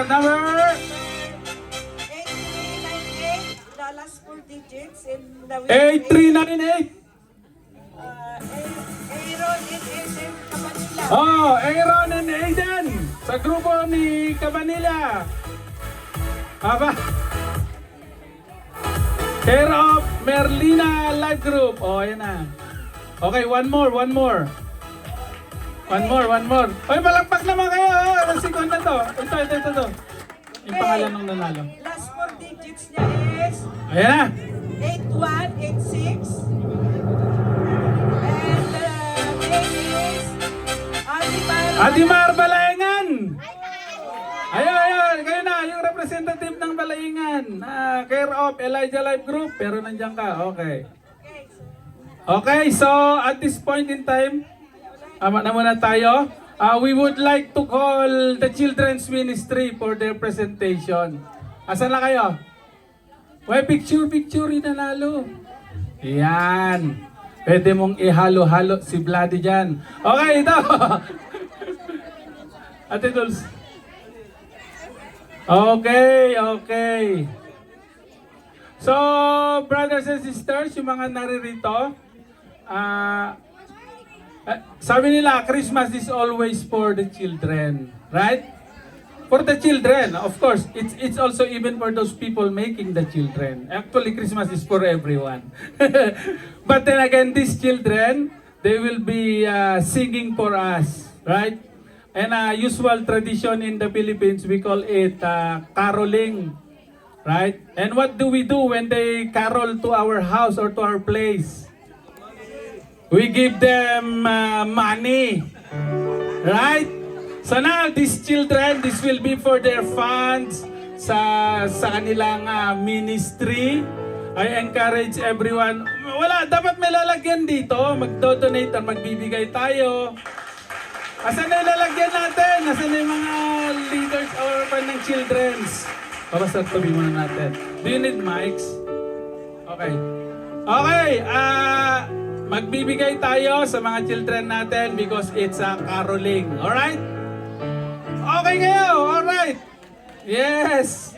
number 8398, the last 4 digits in the 8398. Aaron and Aiden Cabanilla. Oh, Aaron and Aiden sa grupo ni Cabanilla. Aba. Care of Merlina Live Group. Oh, ayan na. Okay, one more. One more. Oy, palakpak naman kayo. Ang sikon na to. Ito. Yung pangalan ng nanalo. Last 4 digits niya is Ayan na. 8186. And the name is Adimar Balaengan. Ayun. Kayo na. Yung representative ng Balaengan. Care of Elijah Live Group. Pero nandiyan ka. Okay, so at this point in time, na muna tayo. We would like to call the Children's Ministry for their presentation. Asan na kayo? Why picture yung nanalo. Yan. Pwede mong ihalo-halo si Vladi dyan. Okay, ito. Ate Dulce. Okay. So, brothers and sisters, yung mga naririto, sabi nila, Christmas is always for the children, right? For the children, of course. It's also even for those people making the children. Actually, Christmas is for everyone. But then again, these children, they will be singing for us, right? And usual tradition in the Philippines, we call it caroling, right? And what do we do when they carol to our house or to our place? We give them money, right? So now, these children, this will be for their funds sa kanilang ministry. I encourage everyone. Dapat may lalagyan dito. Magdo-donate at magbibigay tayo. Asan na yung lalagyan natin? Asan na yung mga leaders or ng children's? Babasa, tabi muna natin. Do you need mics? Okay, magbibigay tayo sa mga children natin because it's a caroling. Alright? Okay kayo? Alright? Yes!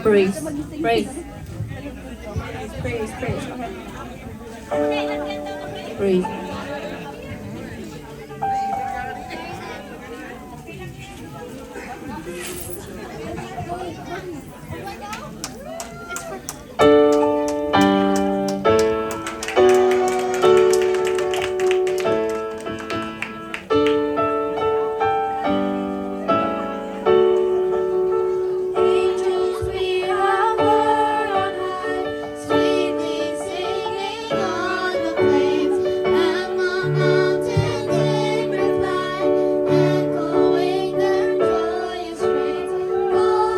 Praise. Praise. Praise. Angels we have heard on high, sweetly singing on the plains, and the mountains they reply, echoing their joyous strains. Oh,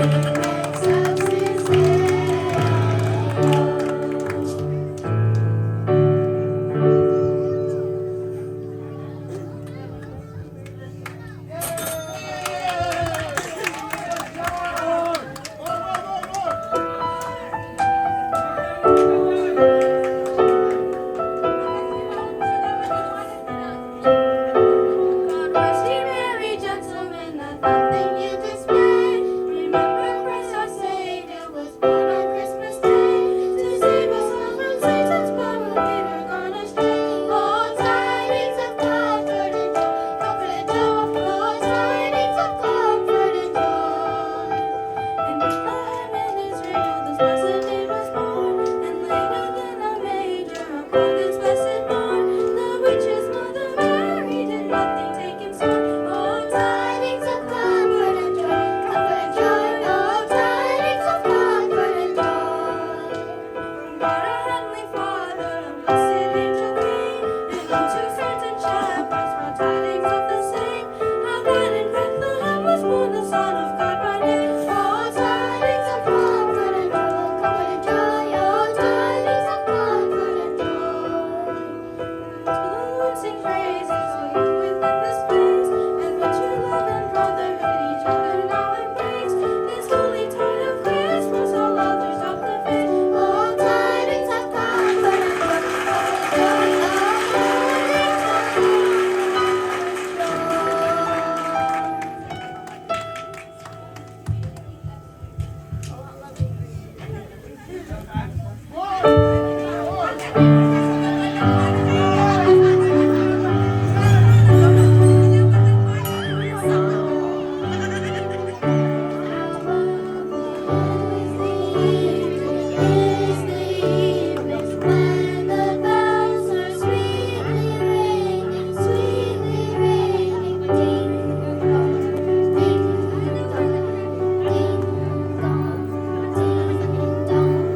makes us sincere. God rest ye merry gentlemen, let nothing you dismay. Remember Christ our Savior was born on Christmas Day to save us all from Satan's power. We were gone astray. Oh, tidings of comfort and joy, comfort and joy. Oh, tidings of comfort and joy. In Bethlehem in Israel, this blessed babe was born, and later than a manger upon this blessed morn, the witch's mother Mary did nothing take in scorn. Oh, tidings of comfort and joy, comfort and joy. Oh, tidings of comfort and joy. God our heavenly Father, a blessed angel came, and unto certain shepherds brought tidings of the same, how that in Bethlehem was born the Son of God by name. Oh, tidings of comfort and joy, comfort and joy. Oh, tidings of comfort and joy. To the Lord sing praises, for you within this place, and with your love and brotherhood each other now embrace. This holy tide of Christmas, all others of the faith. Oh, tidings of comfort and joy, comfort and joy. Oh, tidings of comfort and joy. Is the evening when the bells are sweetly ringing, ding dong, ding dong, ding dong, ding dong.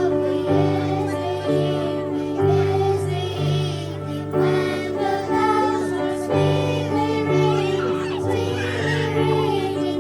Lovely is the evening when the bells are sweetly ringing, ding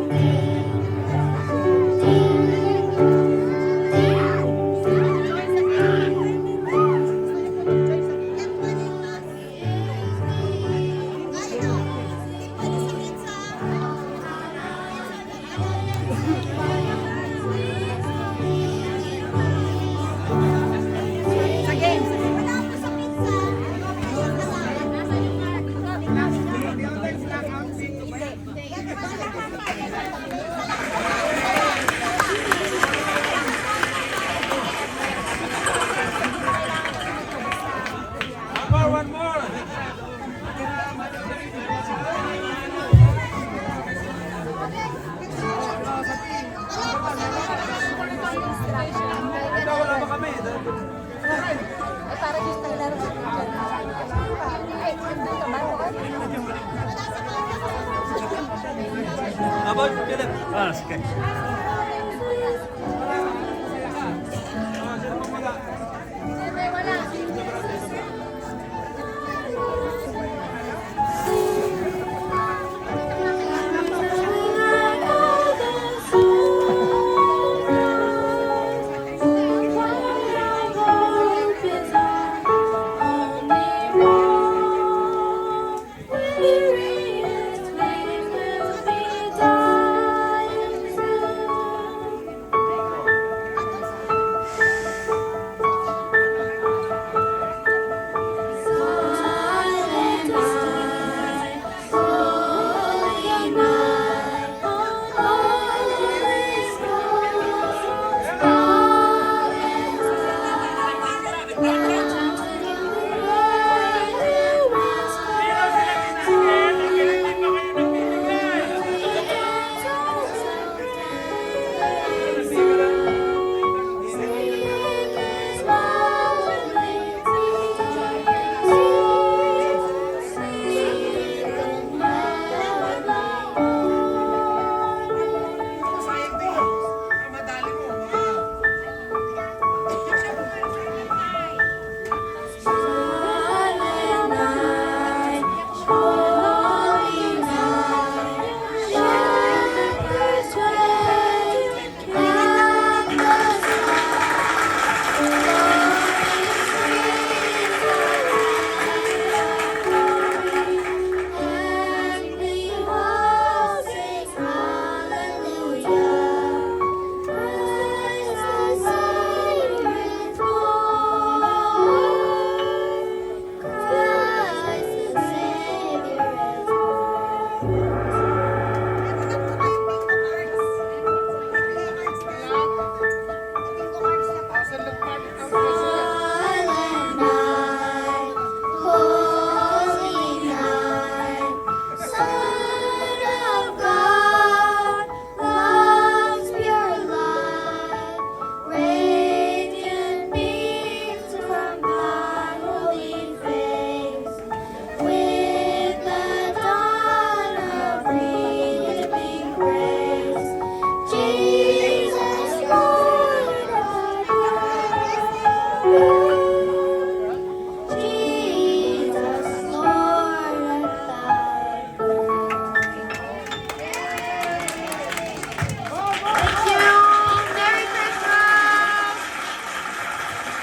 Weary and we will be dying soon.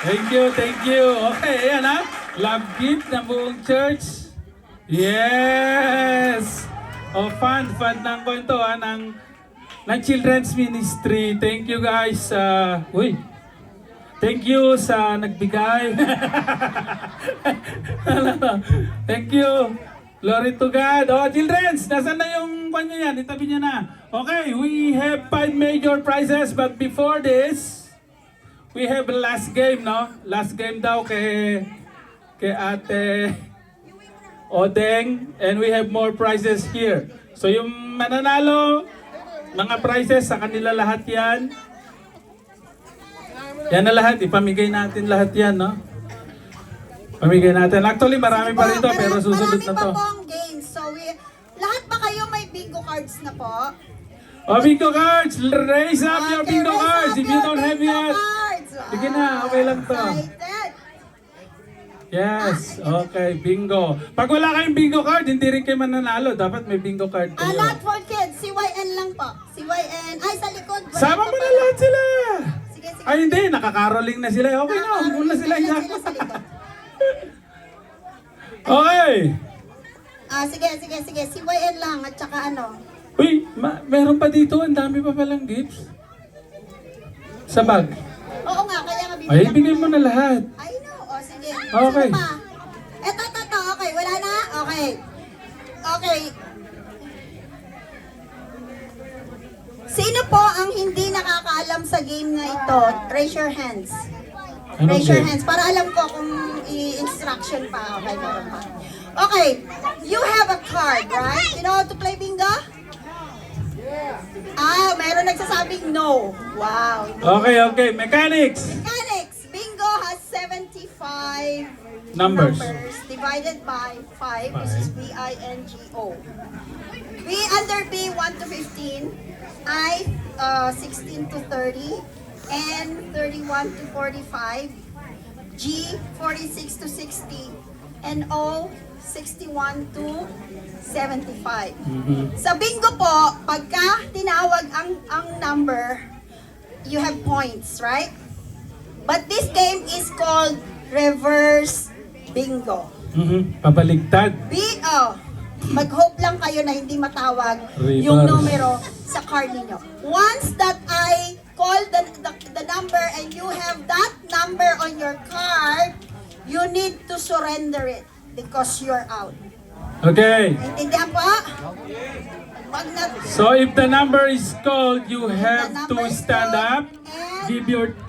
Thank you, thank you. Okay, ayan ha. Love gift ng buong church. Yes! O, fund ng kwento ha, ng Children's Ministry. Thank you guys. Thank you sa nagbigay. Thank you. Glory to God. Oh, children's, nasaan na yung kanya yan? Itabi niya na. Okay, we have 5 major prizes, but before this, we have last game, no? Last game daw kay Ate Odeng, and we have more prizes here. So yung mananalo, mga prizes sa kanila lahat yan. Yan na lahat, ipamigay natin lahat yan, no? Pamigay natin. Actually, marami pa rito, pero susunod na to. Marami pa pong games. So, lahat ba kayo may bingo cards na po? Oh, bingo cards! Raise up your Okay, bingo raise cards up if you your don't have bingo yet. cards. Sige na, okay lang to. Excited. Yes, okay, bingo. Pag wala kayong bingo card, hindi rin kayo mananalo. Dapat may bingo card kayo. Not for kids. CYN lang po. CYN. Ay, sa likod. Wala Sama po mo na pala. lahat sila! Sige, sige. Ay hindi, nakakaroling na sila. Okay na, muna sila Sila isa. sa likod. Okay! Sige. CYN lang at saka ano. Uy, meron pa dito, ang dami pa palang gifts. Sa bag. Oo nga, kaya nga Ay, bibigyan bigay ko mo na. na lahat. I know. O, sige. Okay. Sino pa? Eto. Okay, wala na? Okay. Sino po ang hindi nakakaalam sa game na ito? Raise your hands. Anong Raise your game? hands para alam ko kung i-instruction pa. Okay, meron pa. Okay, you have a card, right? You know how to play bingo? Mayroon nagsasabing no. Wow. Okay, mechanics. Mechanics, bingo has 75 Numbers. divided by 5, which is B-I-N-G-O. B under B, 1 to 15. I, 16 to 30. N, 31 to 45. G, 46 to 60. And O, 61 to 75. Sa bingo po, pagka tinawag ang number, you have points, right? But this game is called reverse bingo. Pabaligtad. Mag-hope lang kayo na hindi matawag yung Reverse. numero sa card ninyo. Once that I call the number and you have that number on your card, you need to surrender it because you're out. Okay. Intindihan po? Wag na. So if the number is called, you have The to number is stand up, called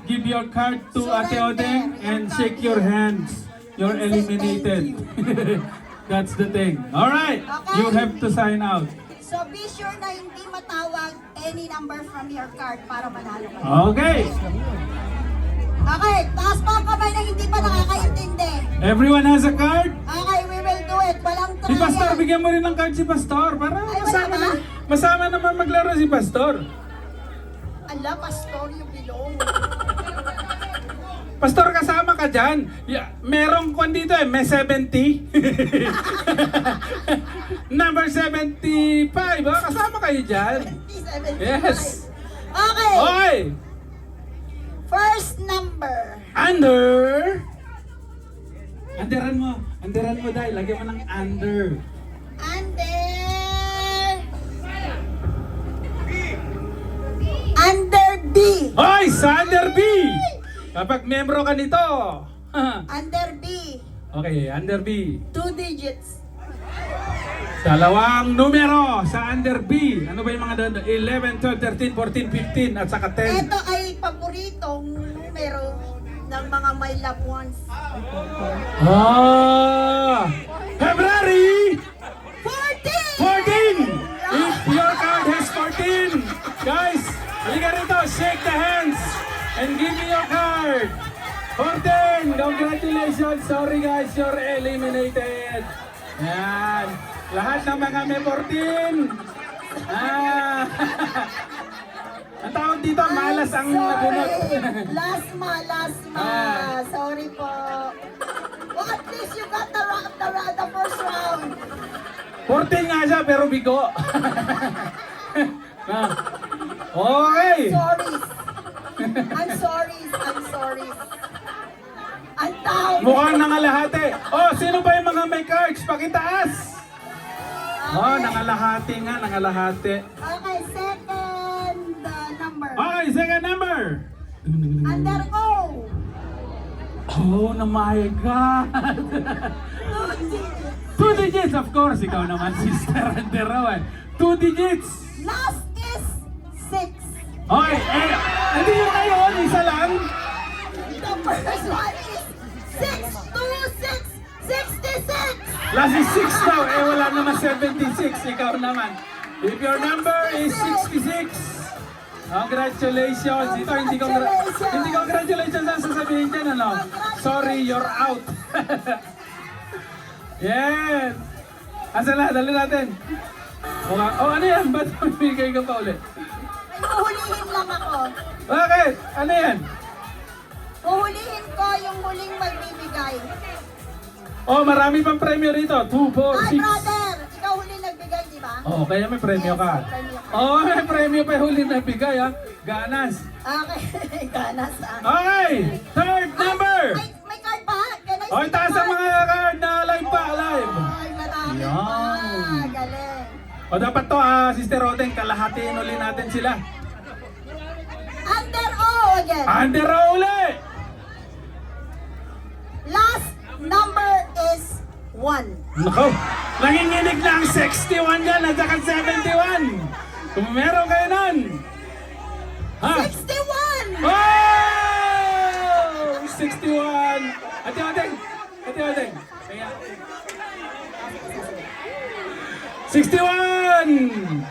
give your card to Ate Surrender. Odeng, and shake your hands. You're And say thank eliminated. That's the thing. All right. Okay. You have to sign out. So be sure na hindi matawag any number from your card para manalo kayo. Okay. Okay, taas pa ang kamay na hindi pa nakakaintindi. Everyone has a card? Okay, we will do it. Walang Si Pastor, trial. bigyan mo rin ng card si Pastor para Ay, wala ba? masama naman maglaro si Pastor. Ala, pastor, yung bilong. Pastor, kasama ka dyan. Merong kwan dito may 70. Number 75. Kasama kayo dyan. 75. Yes. Okay, Okay. first number. Underan mo dahil. Lagyan mo ng under. Under B. Hoy, Sander B! Kapag membro ka nito. Under B. Okay, under B. 2 digits. Dalawang numero sa under B. Ano ba yung mga doon? 11, 12, 13, 14, 15 at saka 10. Ito ay paboritong numero ng mga my loved ones. February 14! 14! If your card has 14, guys, halika rito, shake the hands and give me your card. 14! Congratulations! Sorry guys, you're eliminated. Yan. Lahat ng mga may 14. Ang tawag dito, malas ang nabunot. Lasma. Sorry po. Well, at least you got the first round. 14 nga siya, pero bigo. Okay. I'm sorry. Mukhang nangalahati. Oh, sino ba yung mga may cards? Pakitaas. Oh, nangalahati nga, nangalahati. Okay, second number. Okay, second number. Under O. Oh, my God. 2 digits, of course. Ikaw naman, Sister Anderawan. 2 digits. Last is 6. Okay, hindi nyo kayo, isa lang. The first one is 62666. Last is 6 daw. Wala naman 76. Ikaw naman. If your number is 66, congratulations. Ito, hindi congratulations ang sasabihin dyan, ano? Sorry, you're out. Yan. Asa na, dali natin. Oh, ano yan? Ba't mamigay ka pa ulit? Huhulihin lang ako. Bakit? Ano yan? Huhulihin ko yung huling magbibigay. Oh, marami pang premyo rito. 2, 4, 6. Brother, ikaw huling nagbigay, di ba? Oh, kaya may premyo ka. Yes, may premyo ka. Oh, may premyo pa yung huli na bigay, ha? Ganas. Okay, ganas ah. Okay, third number. May card pa? Can I Oh, see taas the ang card? mga card na live pa, live. Ay, marami Yan. pa. Galing. O dapat to, Sister Rodeng, kalahatiin uli natin sila. Under O again. Under uli. Last number is 1. Nako, nanginginig na ang 61 dyan at saka 71. Kung meron kayo nun. Ha? 61! Oh! 61! Ate Odeng! Ate Odeng! Kaya. 61!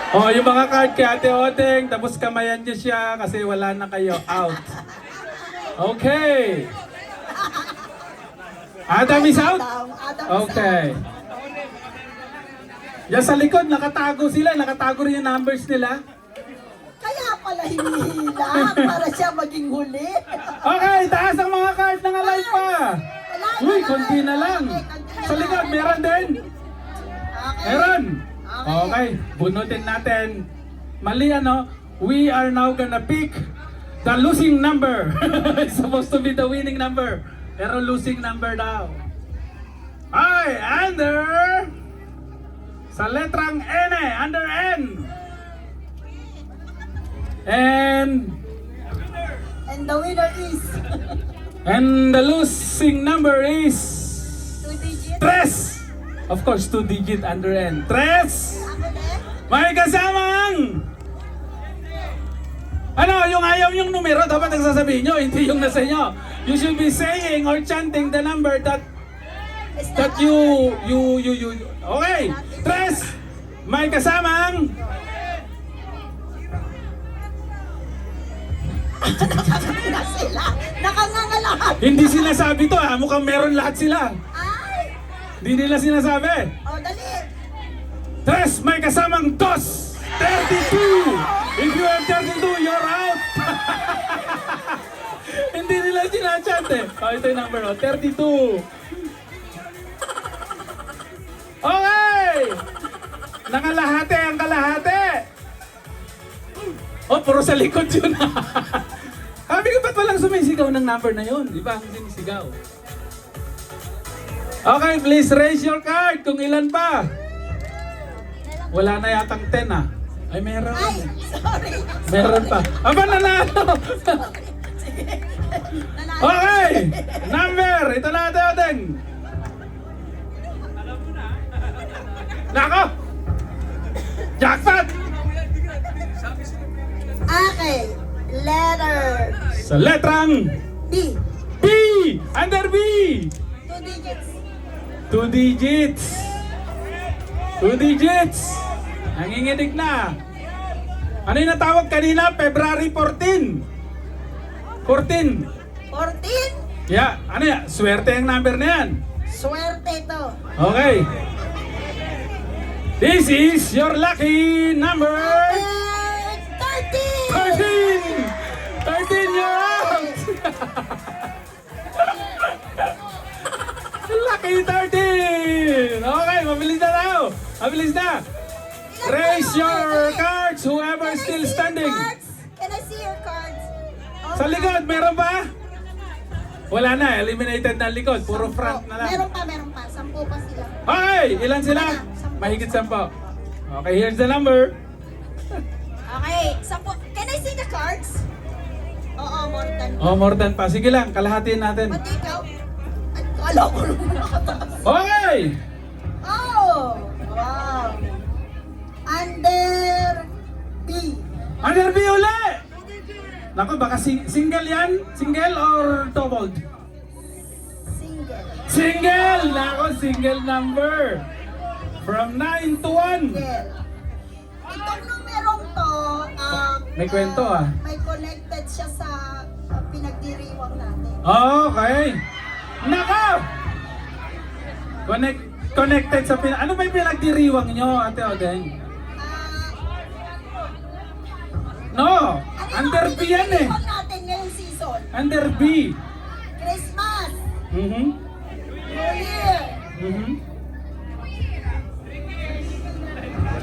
Oh, yung mga card kay Ate Odeng, tapos kamayan niyo siya kasi wala na kayo. Out. Okay. Adam is out? Adam is Okay. Yan sa likod, nakatago sila. Nakatago rin yung numbers nila. Kaya pala hinihila para siya maging huli. Okay, taas ang mga card ng alive pa. Uy, konti na lang. Sa likod, meron din. Okay. Meron. Okay, bunutin natin. Mali ano, we are now gonna pick the losing number. It's supposed to be the winning number. Pero losing number daw. Ay, under sa letrang N, under N. And And the winner is the losing number is 2 digits. Tres. Of course, 2 digit under N. Tres. Ako din. May kasamang! Ano, yung ayaw yung numero, dapat nagsasabihin nyo, hindi yung nasa inyo. You should be saying or chanting the number that you. Okay, Tres! May kasamang! Na sila. Nakangangalahan. Hindi sinasabi to, mukhang meron lahat sila. Ay! Hindi nila sinasabi. Oh, dali. Tres, may kasamang dos! 32! If you have 32, you're out! Hindi nila sinachant eh. Oh, ito yung number, 32. Okay! Nangalahati ang kalahati. Oh, puro sa likod yun. Sabi ko, ba't walang sumisigaw ng number na yun? Di ba ang sinisigaw? Okay, please raise your card kung ilan pa. Wala na yatang 10 ah. Ay, meron. Ay, sorry. Meron pa. Aba, nanalo! Okay! Number! Ito na ate Odeng. Nako! Jackpot! Okay. Letter Sa letrang B. B! Under B! 2 digits. 2 digits! 2 digits! Nanginginig na! Ano yung natawag kanina? February 14! 14! 14. Yeah, ano yan? Swerte ang number na yan. Swerte to. Okay. This is your lucky number 13. 13! 13, you're out! Lucky 13! Okay, mabilis na daw. Mabilis na. Raise your cards, whoever Can I still see your standing. cards? Can I see your cards? Sa likod, meron ba? Wala na, eliminated na likod. Puro front na lang. Meron pa. 10 pa sila. Okay, ilan sila? Wala na, 10. Mahigit 10. Okay, here's the number. Okay, 10. Can I see the cards? Oo, more than. Oh, more than pa. Sige lang, kalahatiin natin. Pati ikaw? Ay, kala ko lang nakataas. Okay! Oh! Wow! Under B. Under B uli! Naku, baka single yan? Single or doubled? Single. Single! Naku, single number. From 9 to 1. Single. Itong numerong to, May kwento, ah. May connected siya sa pinagdiriwang natin. Okay. Nako! Connected sa ano ba yung pinagdiriwang nyo, Ate Odeng? No! Under B yan eh. Pinagdiriwang natin ngayong season. Under B. Christmas. Mhm. New Year. Mhm.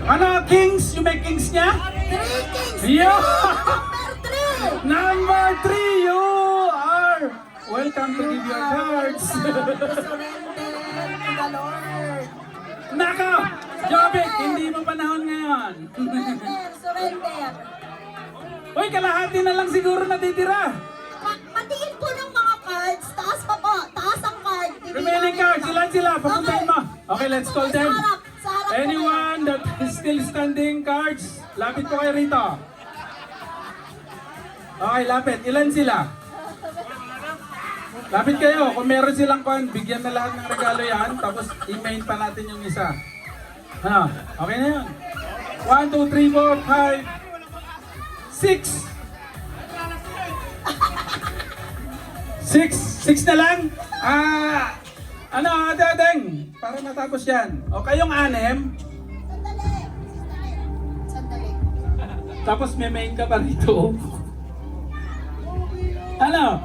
Ano, Kings? Yung may Kings niya? 3 Kings. Yeah! Number 3. Number 3, you are welcome to give your cards. Surrender to the Lord. Nako! Jobik, hindi mo panahon ngayon. Surrender. Uy, kalahati na lang siguro natitira. Patingin po ng mga cards. Taas pa po. Taas ang card. Bibilangin Remaining cards, ko. ilan sila? Papuntahin mo. Okay, let's call them. Sa harap po Anyone that is still standing, cards, lapit po kayo rito. Okay, lapit. Ilan sila? Lapit kayo. Kung meron silang kwan, bigyan na lahat ng regalo yan. Tapos i-main pa natin yung isa. Ano? Okay na yun. 1, 2, 3, 4, 5, 6. 6 na lang? Ano, Ate Adeng? Para matapos yan. O kayong 6. Sandali. Tapos may main ka pa rito. Ano?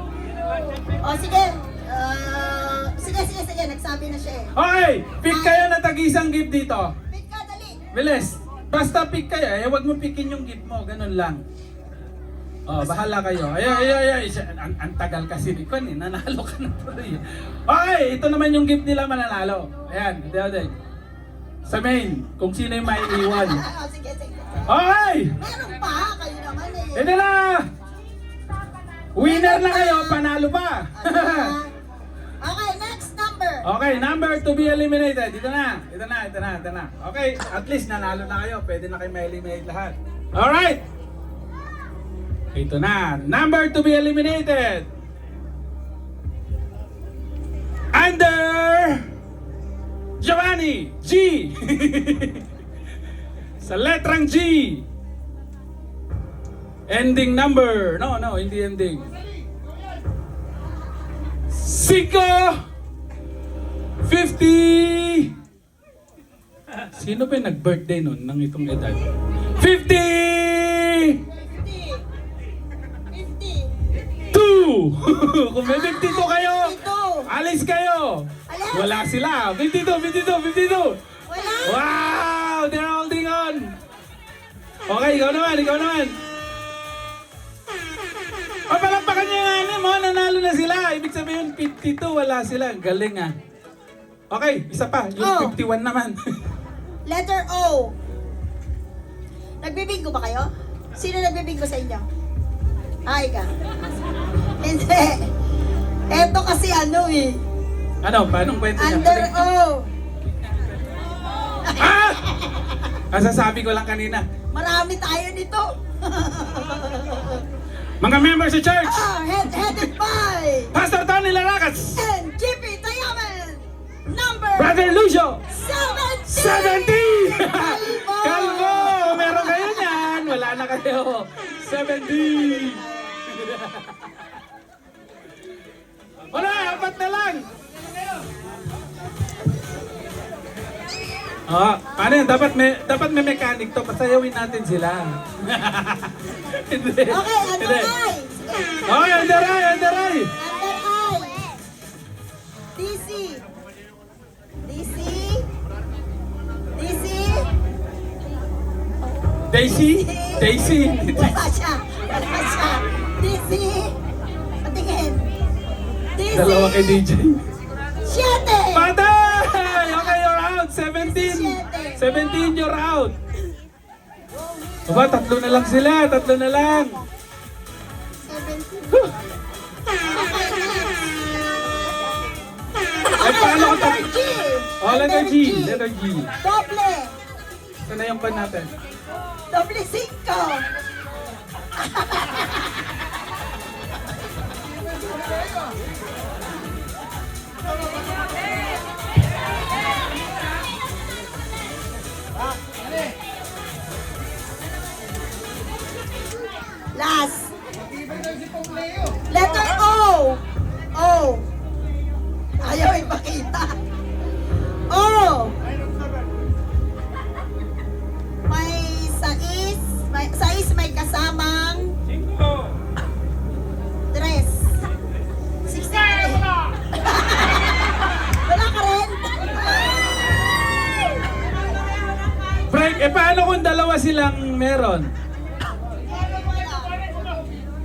O sige. Sige. Nagsabi na siya eh. Okay! Pick kayo na tag-isang gift dito. Pick ka, dali. Bilis! Basta pick kayo. Huwag mo pickin yung gift mo. Ganun lang. Oh, bahala kayo. Ay. Ang tagal kasi ni Kwan eh. Nanalo ka na tuloy. Okay! Ito naman yung gift nila mananalo. Ayan. Ate. Sa main. Kung sino yung maiiwan. Sige. Okay! Meron pa. Kayo naman eh. Ito na! Winner na kayo. Panalo pa. Okay, next number. Okay, number to be eliminated. Ito na. Okay, at least nanalo na kayo. Pwede na kayo ma-eliminate lahat. Alright! Ito na. Number to be eliminated. Under Giovanni G. Sa letrang G. Ending number. No, hindi ending. 50. Sino ba yung nag-birthday nun ng itong edad? 50! 2! Kung may 52 kayo, alis kayo! Wala sila! 52! Wala. Wow! They're holding on! Okay, ikaw naman! O, palakpakan niyo yung anim, nanalo na sila! Ibig sabihin, 52, wala sila. Galing ah! Okay, isa pa, yung 51 naman. Letter O. Nagbibingo ba kayo? Sino nagbibingo sa inyo? Ay ka. Hindi. Eto kasi ano eh. Ano, paanong kwento niya? Under O. Ah! Kasasabi ko lang kanina. Marami tayo nito. Mga members sa church, Headed by Pastor Tony Laracas, and GP Tayaman. Number Brother Lucio, 70. 70! Kalbo! Meron kayo niyan! Wala na kayo. 70! Wala, 4 na lang! Paano yan? Dapat may mechanic to. Pasayawin natin sila. Hindi. Okay, under Hindi. I. Okay, under eye! Under I. DC. Daisy? Daisy? Wala siya. Dizzy. Patingin. Dizzy. Dalawa kay DJ. 7. Patay! Okay, you're out. 17. 17, you're out. Aba, tatlo na lang sila. Tatlo na lang. 17. Huh. Ay, paano ko Letter G. Oh, letter G. Letter G. Doble. Ito na yung pan natin. Doble 5. Last. Letter O. O. Ayaw ipakita. O. May sais may kasamang 3. 63. Wala ka rin? Frank, paano kung dalawa silang meron?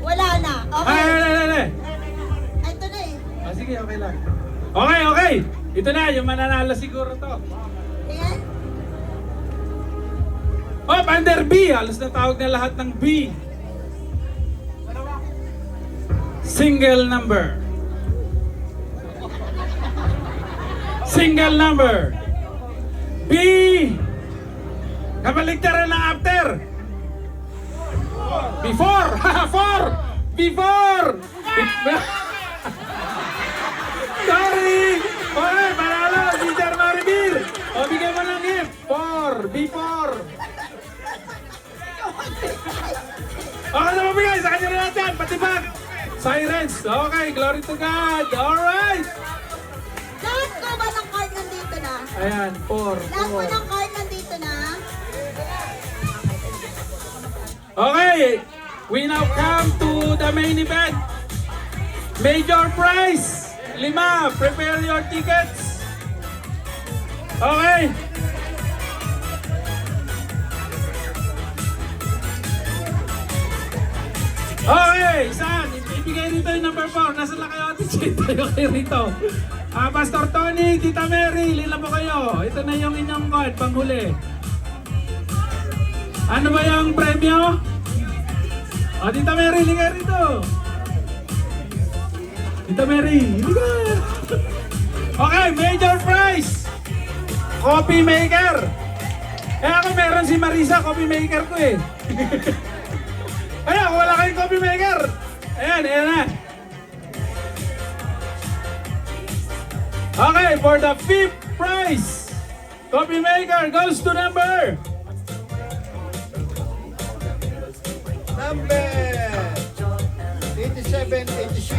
Wala na. Okay. Ay. Ito na eh. Sige, okay lang. Okay. Ito na, yung mananalo siguro to. Tingnan. Oh, under B. Halos na tawag na lahat ng B. Single number. Single number. B. Kabaligtaran ng after. Before. 4. Before. Sorry. Okay, panalo. Teacher Maribel. O, bigyan mo ng gift. 4. Before. Okay na mabigay. Sa kanya na natin. Pati bag. Sirens. Okay, glory to God. Alright. Lahat ko ba ng card nandito na? Ayan, 4. Lahat ko ng card nandito na? Okay, we now come to the main event. Major prize. 5. Prepare your tickets. Okay. Okay, saan? Ibigay rito yung number 4. Nasaan lang kayo, Ate Chit? Tayo kayo rito. Pastor Tony, Tita Mary, lila po kayo. Ito na yung inyong card, panghuli. Ano ba yung premyo? O, Tita Mary, liga rito. Tita Mary, liga. Okay, major prize. Coffee maker. Eh ako meron si Marisa, coffee maker ko eh. Ayan, kung wala kayong coffee maker. Ayan na. Okay, for the 5th prize, coffee maker goes to number Number 87, 86.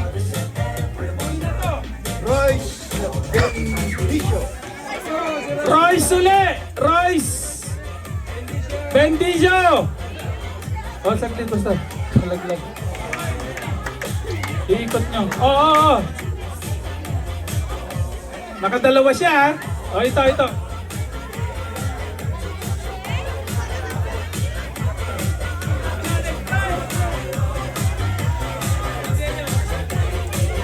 Royce Bendicio. Royce Sule! Royce! Bendicio! O, saglit basta. Malaglag. Iikot nyo. Oo. Nakadalawa siya. O, ito.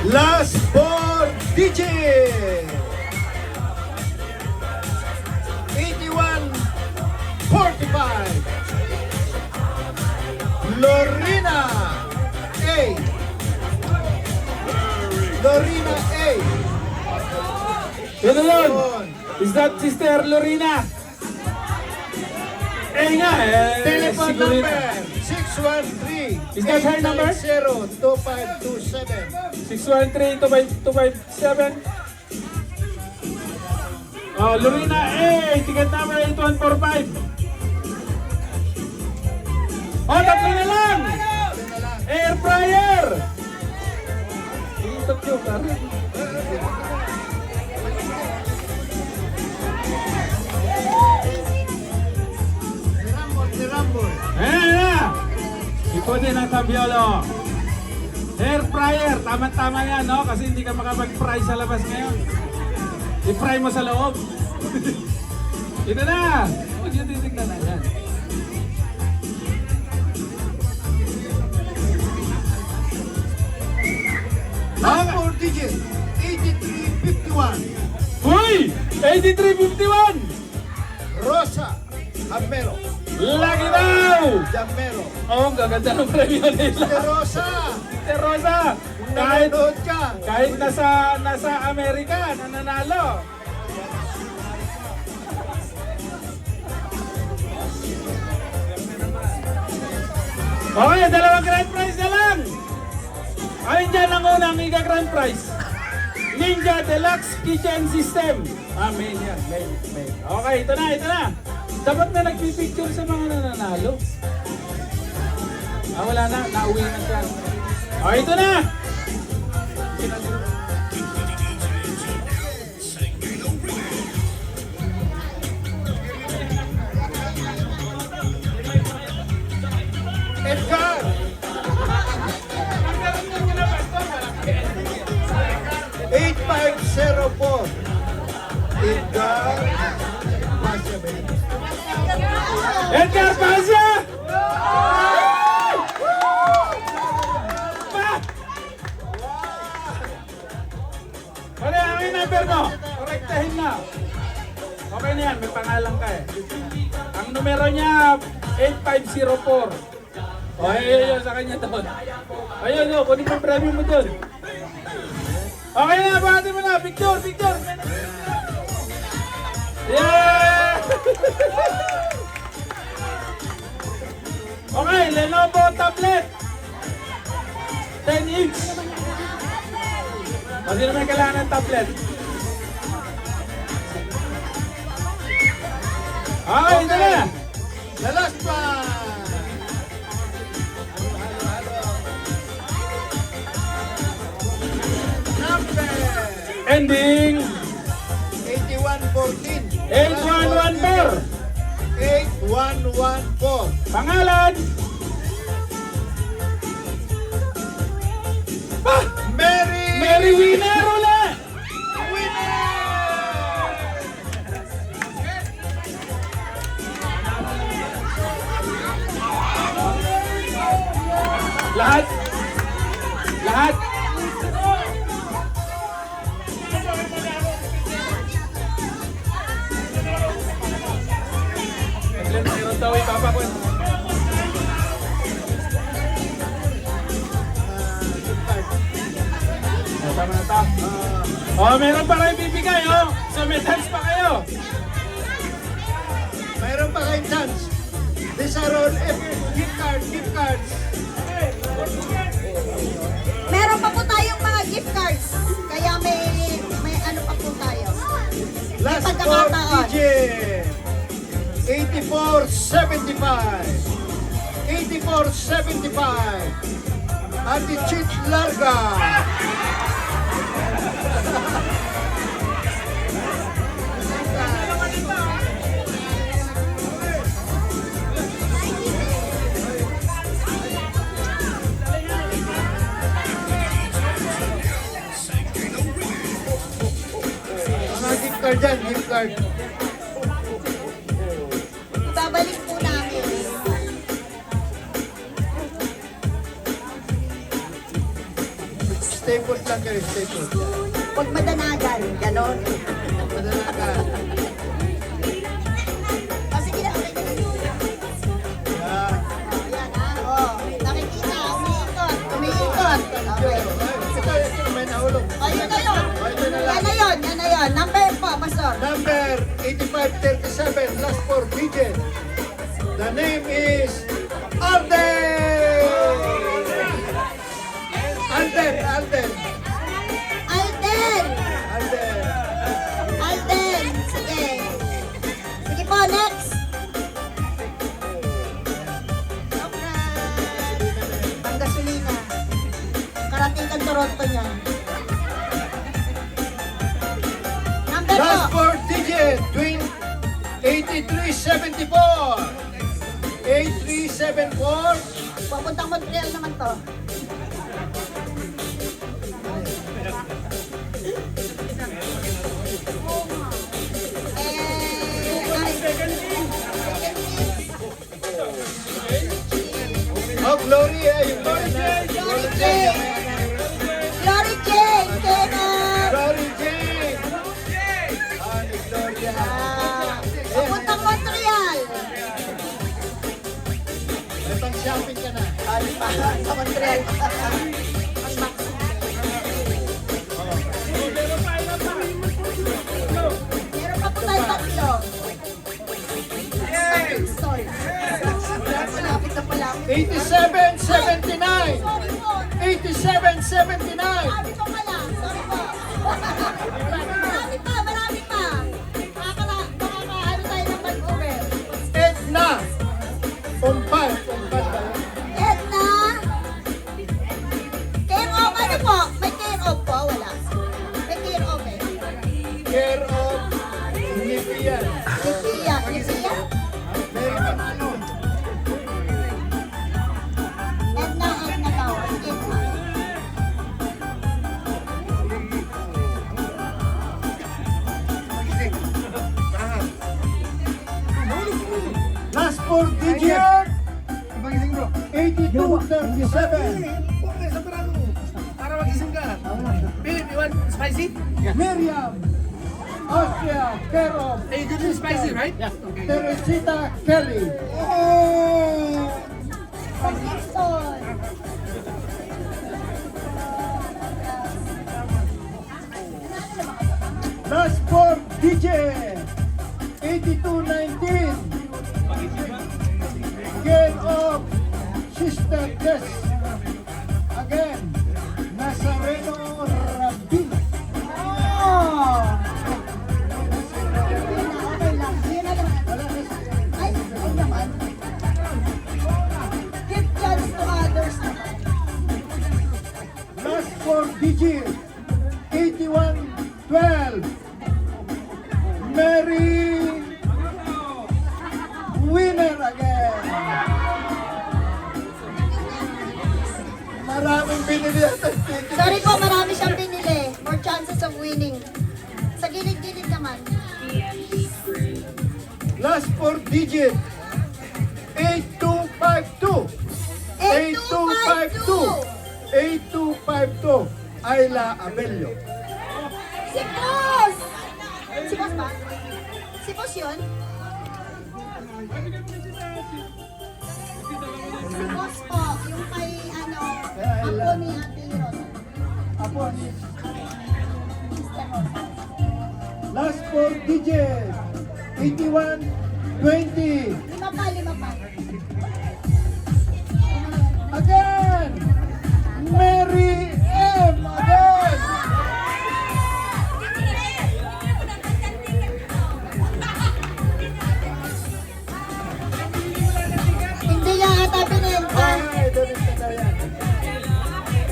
Last four digits. 8145. Lorena A. Lorena A. Yun na yun. Is that Sister Lorena? Eh nga eh. Telephone siguro yun. number 613. Is that her number? 2527. 613-257. Oh, Lorena A. Ticket number 8145. Oh, tatlo na lang. Air fryer. Iikot nyo, pare. Ayan na! Ito din ang Tabiolo. Air fryer, tama-tama yan, no? Kasi hindi ka makapag-fry sa labas ngayon. I-fry mo sa loob. Ito na! Huwag yung titignan na yan. Last 4 digits. 8351. Uy! 8351! Rosa Jamero. Lagi daw! Jamero. Oh, ang gaganda ng premyo De nila. Rosa. Si Rosa, Kung kahit, nanonood ka. kahit nasa Amerika, nananalo. Okay, dalawang grand prize na lang. Ayun dyan ang unang Iga grand prize. Ninja Deluxe Kitchen System. Main yan, main. Okay, ito na. Dapat na nagpipicture sa mga nananalo. Wala na, nauwi na siya. Okay, ito na. Edgar. Eight five zero four. Edgar. Edgar Pasya! Pare, ang yung number mo. Korektahin na. Okay na yan, may pangalan ka eh. Ang numero niya, 8504. O, ayun, sa kanya doon. Ayun, kunin mo yung premium mo doon. Okay na, bahati mo na. Picture. Yeah! Okay, Lenovo tablet. 10 inch. O, sino may kailangan ng tablet? Okay, ito na. The last one. Number Ending 8114. 8114. 8114. Pangalan. Mary Winner ulit. Lahat. Meron daw ipapakot. Tama na ta. Meron pa kayo bibigay, So may chance pa kayo. Mayroon pa kayong chance. These are all gift cards. Meron pa po tayong mga gift cards. Kaya may ano pa po tayo. Last four Pagkakataon. digit. 8475. 8475. Ate Chit Larga. Mga gift card dyan, gift card. Ibabalik po namin. Stay put lang kayo, stay put. Huwag madanagan. Ganon. Madala ka. Sige na. Yeah. Ayan nakikita. Umiikot. Okay. Ito, may nahulog. Ayun na yun. Ito na lang. Yan na yun. Number po, Pastor. Number 8537, last 4 digit. The name is Alden. Alden. Sige. Sige po, next. Ang gasolina. Karating kang Toronto niya. Number po. Last 4 digit, 8374. 8374. Papuntang Montreal naman to. Oh, Glory, yung Glory J. Glory J. Glory J. Yeah. Papuntang Montreal. May pang-shopping ka na. Ay, pa, sa Montreal. Meron pa po tayo tatlo. Shopping store. Malapit na pala. 87-79. Sorry po. 87-79. Marami pa pala. Sorry po. Marami pa. Makakaano tayo ng Vancouver. Edna. Umpal ba yun? Edna. Care of, ano po? May care of po? Wala. May care of eh. Care of Nipian. Lipia. Lipia? Mary Manalo. Edna daw. Edna. Last four digit. 82-37. Para magising ka. Philip, you want spicy? Miriam. Austria. Care of Hey, you do spicy, right? Yeah. Okay. Teresita Kelly. Pag-Nixon. Last four digit. 82-19. Care of Sister Des. Again, Nazareno Rabino. Okay lang. Yun na lang. Ay, ay naman. Give chance to others naman. Last four digit. 81-12. Mary winner again. Maraming binili at ticket. Sorry po, marami siyang pinili. More chances of winning. Sa gilid-gilid naman. Last four digit. 8252. 8252. Ayla Abello. Si Boss! Si Boss ba? Si Boss yun? Si Boss po, yung kay ano, ako ni Ate Rosa. Apo ni Sister Rosa. last four digit. 8120. Lima pa. Again. Mary M. Again. Hindi niya ata binenta. Ay, doon na yan.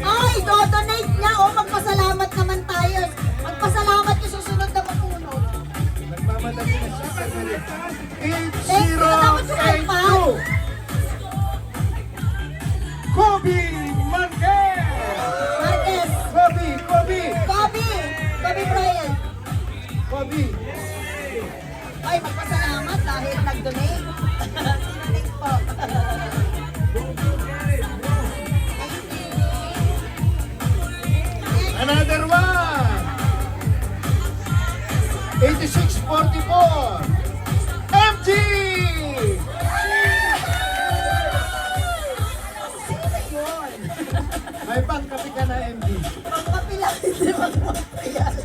Ay, do-donate niya. O, magpasalamat naman tayo. Magpasalamat yung susunod na mapunod. Nagmamadali na siya. Thank you, dapat sa 8082. Kobe Marquez. Marquez. Kobe. Kobe Bryant. Kobe. Ay, magpasalamat dahil nag-donate. Sinunod po. Another one. 8644. MG. May pangkapi ka na, MG. Magpapilang hindi magpapilang.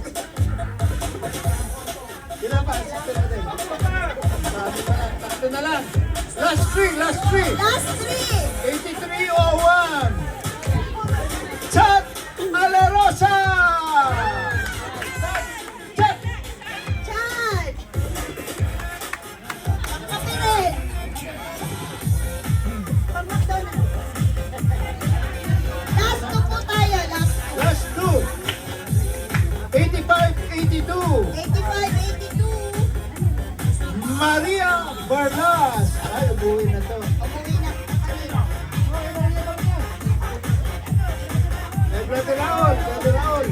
Ilan pa? Sakto natin. Sabi pa lang. Sakto na lang. Last three. Last three. 8301. Chat Alarosa. Chat. Chad. Magpapilit. Pag-McDonald's. Last two po tayo. Last two. 8582. 85-82. Maria Barlas. Ay, ubuhin na to. Umuwi na. Brother Raul.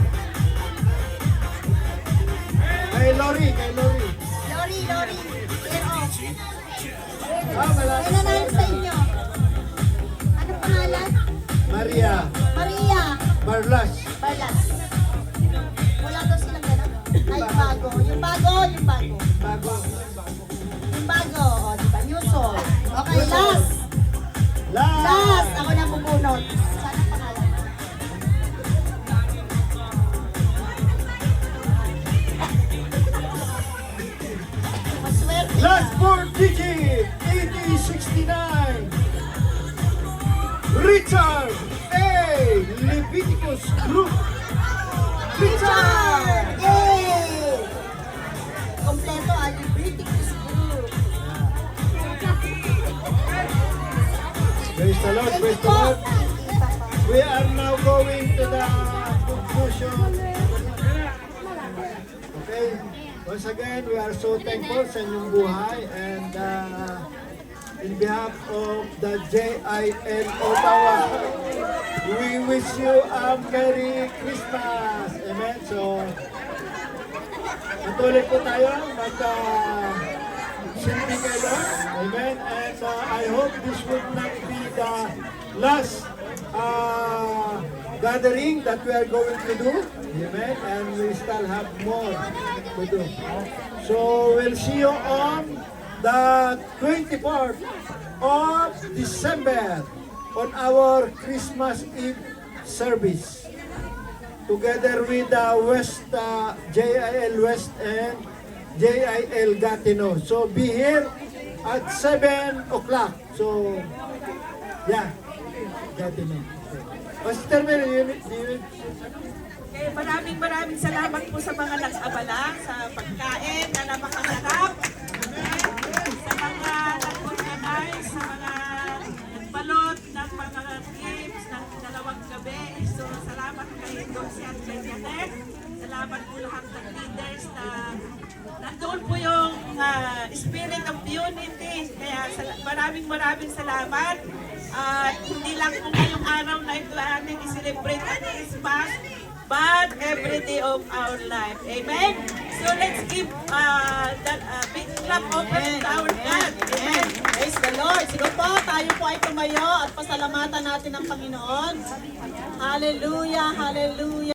Kay Lori. Lori. Clear off. Ah, malapit. May nanalo sa inyo. Ano pangalan? Maria Maria Barlas. Balas. Wala daw silang ganun. Ay, bago. Yung bago. bago. Yung bago, o, diba? New song. Okay, last. Last, ako na bubunot. Sana pangalan. Maswerte Last ka. 4 digit, 8069. Richard A. Leviticus Group. Richard! Yay! Kompleto, Leviticus Group. Praise the Lord, praise the Lord. We are now going to the conclusion. Okay, once again, we are so thankful sa inyong buhay and in behalf of the JIL Ottawa, we wish you a Merry Christmas. Amen. So, patuloy po tayo mag-sindi kay Lord. Amen. And I hope this would not be the last gathering that we are going to do. Amen. And we still have more to do. So, we'll see you on the 24th of December on our Christmas Eve service together with the JIL West and JIL Gatineau. So be here at 7 o'clock. So, yeah, Gatineau. Pastor Mary, Okay, maraming salamat po sa mga nag-abala sa pagkain na napakasarap. Sa mga nag-organize, sa mga balot ng mga games ng dalawang gabi. So, salamat kayo doon si Ate Janet. Salamat po lahat ng leaders na nandoon po yung spirit of unity. Kaya maraming salamat. At hindi lang po ngayong araw na ito atin i-celebrate ang Christmas, but every day of our life. Amen? So let's give that big clap open to our God. Amen? Praise the Lord. Sige po, tayo po ay tumayo at pasalamatan natin ang Panginoon. Hallelujah, hallelujah.